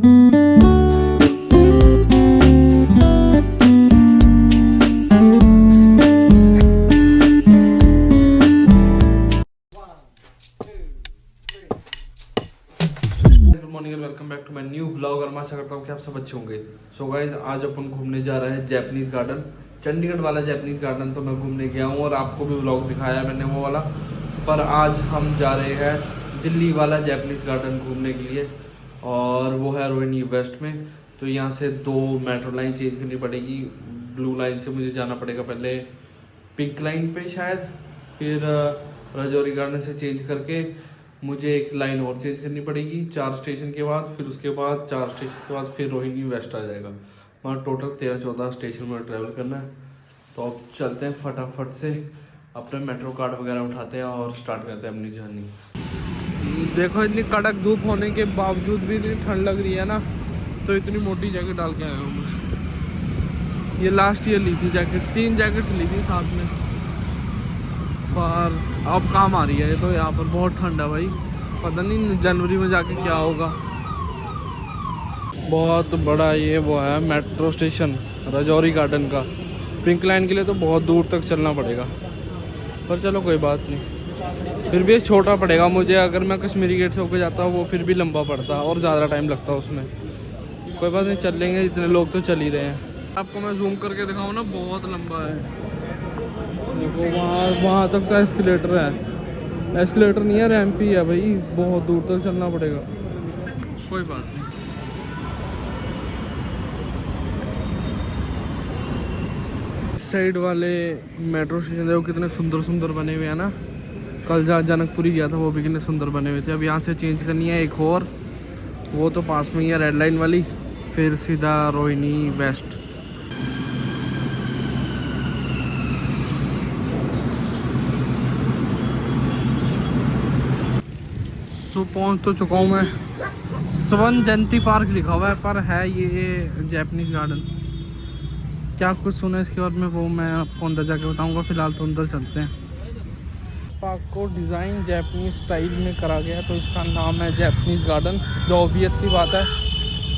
Morning and welcome back to my new blog. और मैं आशा करता हूँ कि आप सब अच्छे होंगे। सो गाइज, आज अपन घूमने जा रहे हैं जैपनीज गार्डन, चंडीगढ़ वाला जैपनीज गार्डन। तो मैं घूमने गया हूँ और आपको भी ब्लॉग दिखाया मैंने वो वाला। पर आज हम जा रहे हैं दिल्ली वाला जैपनीज गार्डन घूमने के लिए, और वो है रोहिणी वेस्ट में। तो यहाँ से 2 मेट्रो लाइन चेंज करनी पड़ेगी। ब्लू लाइन से मुझे जाना पड़ेगा पहले पिंक लाइन पे शायद, फिर राजौरी गार्डन से चेंज करके मुझे एक लाइन और चेंज करनी पड़ेगी 4 स्टेशन के बाद। फिर उसके बाद 4 स्टेशन के बाद फिर रोहिणी वेस्ट आ जाएगा। वहाँ टोटल 13-14 स्टेशन में ट्रैवल करना है। तो अब चलते हैं फटाफट से, अपने मेट्रो कार्ड वगैरह उठाते हैं और स्टार्ट करते हैं अपनी जर्नी। देखो, इतनी कड़क धूप होने के बावजूद भी इतनी ठंड लग रही है ना, तो इतनी मोटी जैकेट डाल के आया हूँ मैं। ये लास्ट ईयर ली थी जैकेट, 3 जैकेट्स ली थी साथ में, पर अब काम आ रही है। तो यहाँ पर बहुत ठंड है भाई, पता नहीं जनवरी में जाके क्या होगा। बहुत बड़ा ये वो है मेट्रो स्टेशन राजौरी गार्डन का। पिंक लाइन के लिए तो बहुत दूर तक चलना पड़ेगा, पर चलो कोई बात नहीं। फिर भी एक छोटा पड़ेगा मुझे, अगर मैं कश्मीरी गेट से होकर जाता हूँ वो फिर भी लंबा पड़ता और ज़्यादा टाइम लगता उसमें। कोई बात नहीं, चल लेंगे, इतने लोग तो चल ही रहे हैं। आपको मैं जूम करके दिखाऊँ ना, बहुत लंबा है। देखो वहाँ तक तो एस्केलेटर है, एस्केलेटर नहीं है, रैंप ही है भाई। बहुत दूर तक चलना पड़ेगा, कोई बात नहीं। साइड वाले मेट्रो स्टेशन देखो कितने सुंदर सुंदर बने हुए हैं ना। कल जहाँ जनकपुरी गया था वो भी कितने सुंदर बने हुए थे। अब यहाँ से चेंज करनी है एक और, वो तो पास में ही है रेड लाइन वाली, फिर सीधा रोहिणी वेस्ट। सो पहुँच तो चुका हूँ मैं। स्वर्ण जयंती पार्क लिखा हुआ है, पर है ये जैपनीज गार्डन। क्या कुछ सुना है इसके बारे में वो मैं आपको अंदर जाके बताऊंगा। फिलहाल तो अंदर चलते हैं। पार्क को डिज़ाइन जैपनीज स्टाइल में करा गया है, तो इसका नाम है जैपनीज गार्डन, जो ऑब्वियस सी बात है।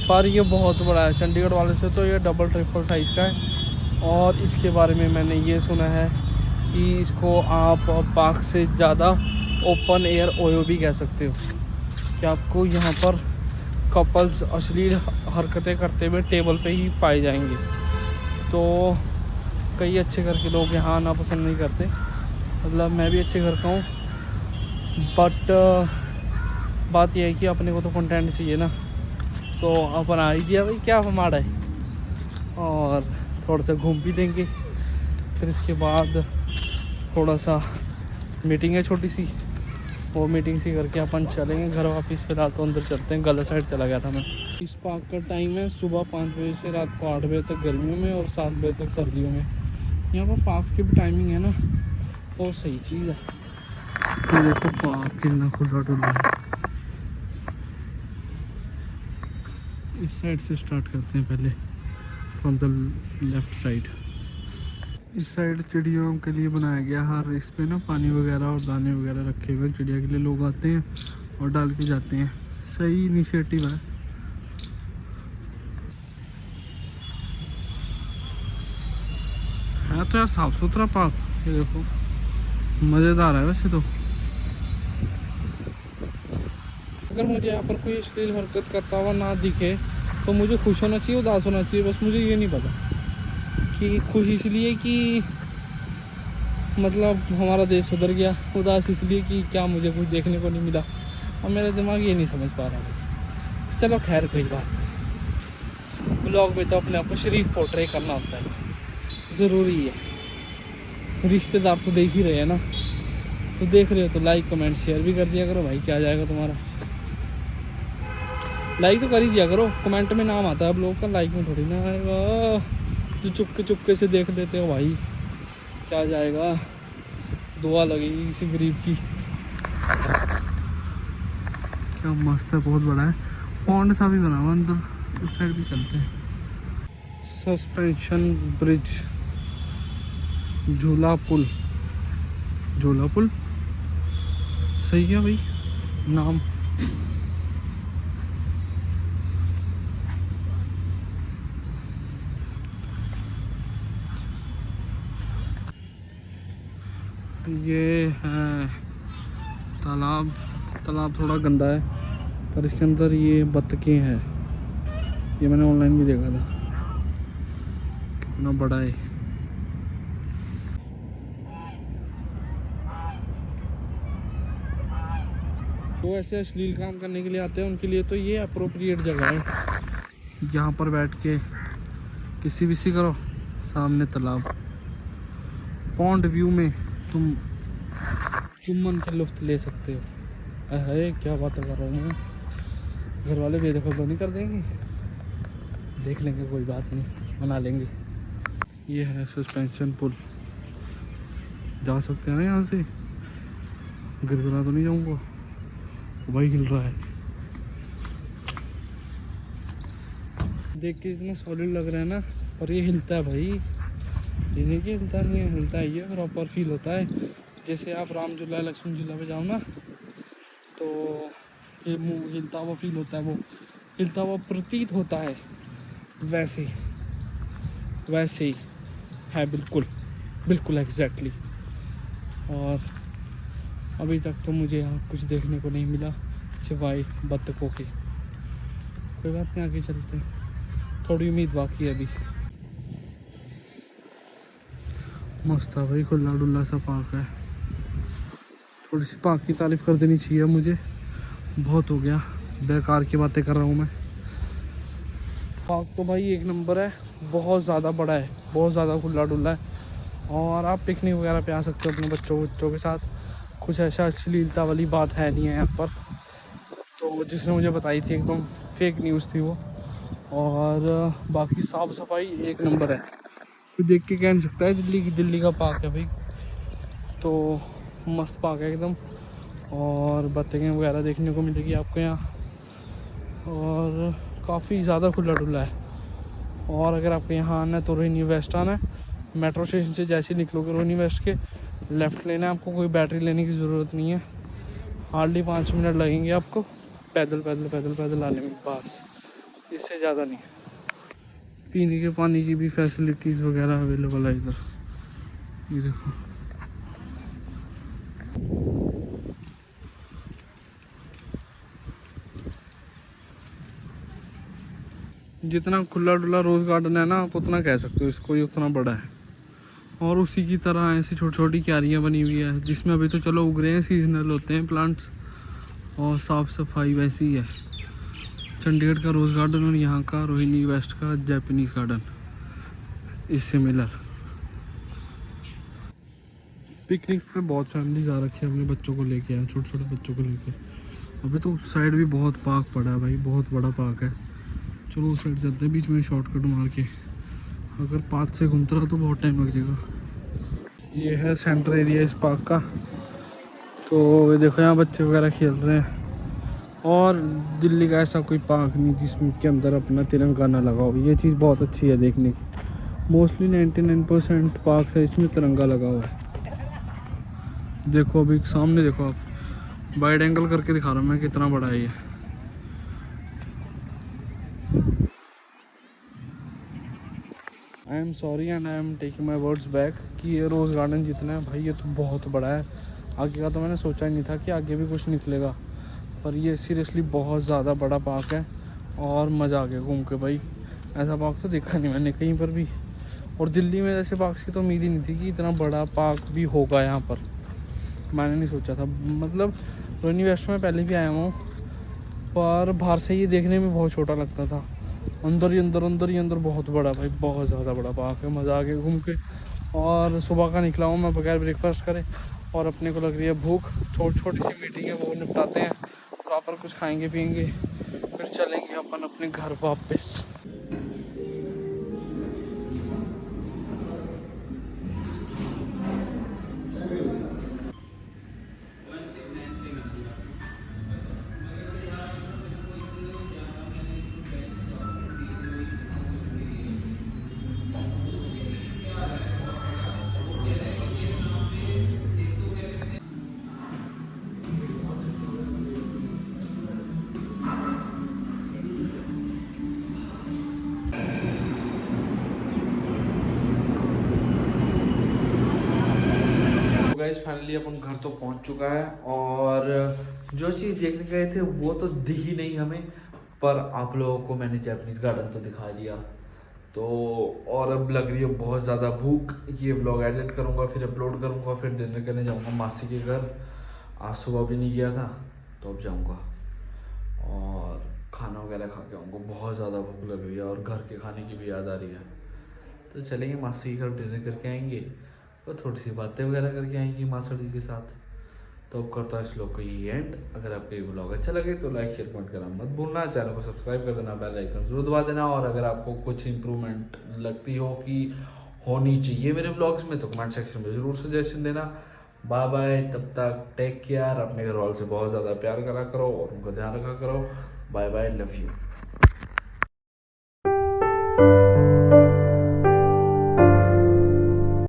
पर ये बहुत बड़ा है, चंडीगढ़ वाले से तो ये डबल ट्रिपल साइज़ का है। और इसके बारे में मैंने ये सुना है कि इसको आप पार्क से ज़्यादा ओपन एयर ओयो भी कह सकते हो, कि आपको यहाँ पर कपल्स अश्लील हरकतें करते हुए टेबल पे ही पाए जाएंगे। तो कई अच्छे घर के लोग यहाँ आना पसंद नहीं करते, मतलब मैं भी अच्छे घर का हूँ, बट बात यह है कि अपने को तो कंटेंट चाहिए ना। तो अपन आ ही गया भाई, क्या हमारा है। और थोड़ा सा घूम भी लेंगे, फिर इसके बाद थोड़ा सा मीटिंग है छोटी सी, वो मीटिंग सी करके अपन चलेंगे घर वापस। फिलहाल तो अंदर चलते हैं, गलत साइड चला गया था मैं। इस पार्क का टाइम है सुबह 5 बजे से रात को 8 बजे तक गर्मियों में, और 7 बजे तक सर्दियों में। यहाँ पर पार्क की भी टाइमिंग है ना, बहुत सही चीज़ है। तो देखो पार्क कितना खुला डुला है। इस साइड से स्टार्ट करते हैं पहले, फ्रॉम द लेफ्ट साइड। इस साइड चिड़ियों के लिए बनाया गया हर इस पे ना पानी वगैरह और दाने वगैरह रखे हुए। चिड़िया के लिए लोग आते हैं और डाल के जाते हैं। सही इनिशिएटिव है तो यार, साफ सुथरा पार्क। ये देखो मज़ेदार है वैसे तो। अगर मुझे यहाँ पर कोई अश्लील हरकत करता हुआ ना दिखे तो मुझे खुश होना चाहिए, उदास होना चाहिए, बस मुझे ये नहीं पता कि खुश इसलिए कि मतलब हमारा देश सुधर गया, उदास इसलिए कि क्या मुझे कुछ देखने को नहीं मिला। और मेरा दिमाग ये नहीं समझ पा रहा। चलो खैर कोई बात नहीं, ब्लॉग में तो अपने आप को शरीफ पोर्ट्रे करना होता है, ज़रूरी है। रिश्तेदार तो देख ही रहे हैं ना, तो देख रहे हो तो लाइक कमेंट शेयर भी कर दिया करो भाई, क्या जाएगा तुम्हारा। लाइक तो कर ही दिया करो, कमेंट में नाम आता है ब्लॉग का, लाइक में थोड़ी ना आएगा। जो चुपके से देख लेते हो भाई, क्या जाएगा, दुआ लगेगी किसी गरीब की। क्या मस्त है, बहुत बड़ा है, पॉन्ड सा भी बना हुआ अंदर। इस साइड भी चलते हैं। सस्पेंशन ब्रिज, झूला पुल, झूला पुल सही है भाई नाम। ये है तालाब। तालाब थोड़ा गंदा है पर इसके अंदर ये बत्तखें हैं। ये मैंने ऑनलाइन भी देखा था, कितना बड़ा है। तो ऐसे अश्लील काम करने के लिए आते हैं, उनके लिए तो ये अप्रोप्रिएट जगह है। यहाँ पर बैठ के किसी भी करो, सामने तालाब, पॉन्ड व्यू में तुम चुम्बन का लुत्फ ले सकते हो। अरे क्या बात कर रहा हूँ मैं, घर वाले बेदखल तो नहीं कर देंगे? देख लेंगे, कोई बात नहीं, मना लेंगे। ये है सस्पेंशन पुल, जा सकते हैं ना यहाँ से। गिरगिरा तो नहीं जाऊँगा? भाई हिल रहा है, देख के इतना सॉलिड लग रहा है ना, पर ये हिलता है भाई। ये नहीं कि हिलता नहीं है, हिलता है, ये प्रॉपर फील होता है। जैसे आप राम झूला लक्ष्मण झूला पे जाओ ना, तो ये मुँह हिलता हुआ फील होता है, वो हिलता हुआ प्रतीत होता है, वैसे ही है, बिल्कुल बिल्कुल एग्जैक्टली। और अभी तक तो मुझे यहाँ कुछ देखने को नहीं मिला सिवाय बत्तखों के। कोई बात नहीं, आगे चलते हैं, थोड़ी उम्मीद बाकी है अभी। मस्त है भाई, खुला डुल्ला सा पार्क है। थोड़ी सी पार्क की तारीफ कर देनी चाहिए मुझे, बहुत हो गया बेकार की बातें कर रहा हूँ मैं। पार्क तो भाई एक नंबर है, बहुत ज़्यादा बड़ा है, बहुत ज़्यादा खुला डुल्ला है। और आप पिकनिक वगैरह पे आ सकते हो अपने बच्चों के साथ। कुछ ऐसा अश्लीलता वाली बात है नहीं है यहाँ पर। तो जिसने मुझे बताई थी एकदम फेक न्यूज़ थी वो। और बाकी साफ़ सफाई एक नंबर है, कोई देख के कह नहीं सकता है दिल्ली का पार्क है भाई। तो मस्त पार्क है एकदम। और बत्तखें वगैरह देखने को मिलेगी आपको यहाँ, और काफ़ी ज़्यादा खुला डुला है। और अगर आपको यहाँ आना है तो रोहिणी वेस्ट आना है। मेट्रो स्टेशन से जैसे ही निकलोगे रोहिणी वेस्ट के, लेफ़्ट लेना है आपको, कोई बैटरी लेने की ज़रूरत नहीं है। हार्डली 5 मिनट लगेंगे आपको पैदल आने में, बस, इससे ज़्यादा नहीं। पीने के पानी की भी फैसिलिटीज़ वगैरह अवेलेबल है इधर, ये देखो। जितना खुला डुला रोज़ गार्डन है ना, आप उतना कह सकते हो इसको, ये उतना बड़ा है। और उसी की तरह ऐसी छोटी छोटी क्यारियाँ बनी हुई है, जिसमें अभी तो चलो उग रहे हैं, सीजनल होते हैं प्लांट्स। और साफ़ सफाई वैसी ही है। चंडीगढ़ का रोज़ गार्डन और यहाँ का रोहिणी वेस्ट का जापानीज़ गार्डन, इससे मिलर। पिकनिक पे बहुत फैमिलीज आ रखी है, अपने बच्चों को लेके आए, छोटे छोटे बच्चों को लेके। अभी तो उस साइड भी बहुत पार्क पड़ा है भाई, बहुत बड़ा पार्क है। चलो उस साइड चलते हैं, बीच में शॉर्टकट मार के। अगर पार्क से घूमता रहा तो बहुत टाइम लग जाएगा। ये है सेंटर एरिया इस पार्क का। तो ये देखो यहाँ बच्चे वगैरह खेल रहे हैं। और दिल्ली का ऐसा कोई पार्क नहीं जिसमें के अंदर अपना तिरंगा ना लगा हो, ये चीज़ बहुत अच्छी है देखने की। मोस्टली 99% पार्क है इसमें तिरंगा लगा हुआ है। देखो अभी सामने देखो आप, वाइड एंगल करके दिखा रहा हूँ मैं कितना बड़ा है ये। I am sorry and I am taking my words back कि ये रोज़ गार्डन जितना है भाई, ये तो बहुत बड़ा है। आगे का तो मैंने सोचा ही नहीं था कि आगे भी कुछ निकलेगा, पर ये सीरियसली बहुत ज़्यादा बड़ा पार्क है। और मज़ा आ गया घूम के भाई, ऐसा पार्क तो देखा नहीं मैंने कहीं पर भी। और दिल्ली में ऐसे पार्क की तो उम्मीद ही नहीं थी कि इतना बड़ा पार्क भी होगा यहाँ पर, मैंने नहीं सोचा था। मतलब रोहिणी वेस्ट में पहले भी आया हूँ, पर बाहर से ये देखने में बहुत छोटा लगता था, अंदर ही अंदर बहुत बड़ा भाई, बहुत ज़्यादा बड़ा पार्क है। मज़ा आ गया घूम के। और सुबह का निकला हूँ मैं बगैर ब्रेकफास्ट करे, और अपने को लग रही है भूख। छोटी सी मीटिंग है, वो निपटाते हैं, प्रॉपर कुछ खाएंगे पियेंगे, फिर चलेंगे अपन अपने घर वापस। गाइस फाइनली अपन घर तो पहुंच चुका है और जो चीज़ देखने गए थे वो तो दिखी नहीं हमें, पर आप लोगों को मैंने जापानीज गार्डन तो दिखा दिया। तो और अब लग रही है बहुत ज़्यादा भूख। ये व्लॉग एडिट करूँगा, फिर अपलोड करूँगा, फिर डिनर करने जाऊँगा मासी के घर। आज सुबह भी नहीं गया था तो अब जाऊँगा और खाना वगैरह खा के आऊँगा। बहुत ज़्यादा भूख लग रही है और घर के खाने की भी याद आ रही है। तो चलेंगे मासी के घर, डिनर करके आएंगे और थोड़ी सी बातें वगैरह करके आएंगी मासड़ी के साथ। तो अब करता हूँ इस व्लॉग को ये एंड। अगर आपको ये व्लॉग अच्छा लगे तो लाइक शेयर कमेंट करना मत भूलना, चैनल को सब्सक्राइब कर देना, बेल आइकन जरूर दबा देना। और अगर आपको कुछ इंप्रूवमेंट लगती हो कि होनी चाहिए मेरे व्लॉग्स में तो कमेंट सेक्शन में ज़रूर सजेशन देना। बाय बाय, तब तक टेक केयर। अपने घर वालों से बहुत ज़्यादा प्यार करा करो और उनका ध्यान रखा करो। Bye bye, love you.